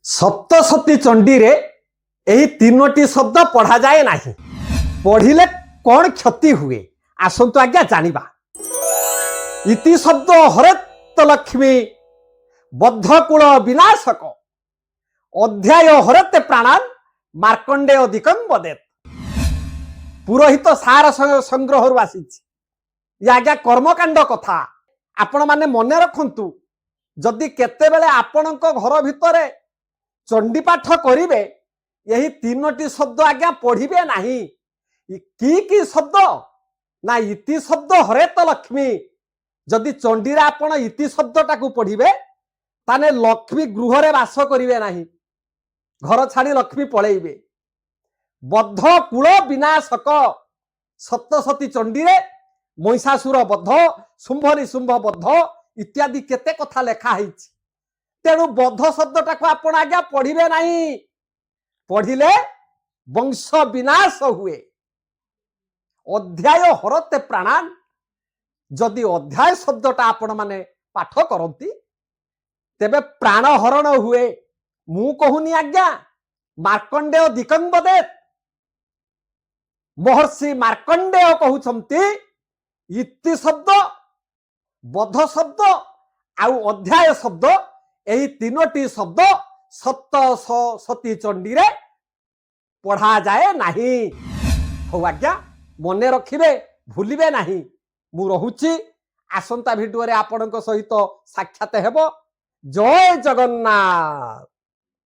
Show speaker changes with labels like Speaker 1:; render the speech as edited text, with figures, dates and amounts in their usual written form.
Speaker 1: सप्तशती चंडी रे एही तीनोटी शब्द पढ़ा जाए नहीं। पढ़िले कौन क्षति हुए आसंतु आज्ञा जानिबा। इति शब्द हरत लक्ष्मी बद्धकुल विनाशक अध्याय हरते प्राणान मार्कंडेय दिकं वदेत। पुरोहित सार संग्रह आसी आज्ञा कर्मकांड कथा आपण माने मने रखंतु। जदि केते बेले आपणक घर भितरे चंडी पाठ करिवे यही तीनोटी शब्द आज्ञा पढ़िबे नाही। कि शब्द ना इति शब्द हरेत लक्ष्मी। जदि चंडी रे आपण इति शब्द टाकू पढ़िबे ताने लक्ष्मी गृह रे वास करिवे नाही, घर छाड़ी लक्ष्मी पळेइबे। बद्ध कुल विनाशक सप्तशती चंडी रे महिषासुर बद्ध, शुंभ निशुंभ बद्ध इत्यादि केते कथा लेखा हैछि। तेणु बद्ध शब्द टाकू आपण आज्ञा पढ़िबे नाही। पढ़िले वंश विनाश हुए। अध्याय हरते प्राणान जदि अध्याय शब्दटा आपण माने पाठ करती तेबे प्राण हरण हुए। मु कहूनी आज्ञा मार्कंडेय दिकं वदेत। महर्षि मार्कंडेय कहउछंती इति शब्द बद्ध शब्द आउ अध्याय शब्द एही तीनोटी शब्द सप्तशती चंडी रे पढ़ा जाए नहीं। हो आज्ञा मने रखिबे, भूलिबे नहीं। मु रहुची आसंता भिडियो रे आपणक सहित साक्षात हेबो। जय जगन्नाथ।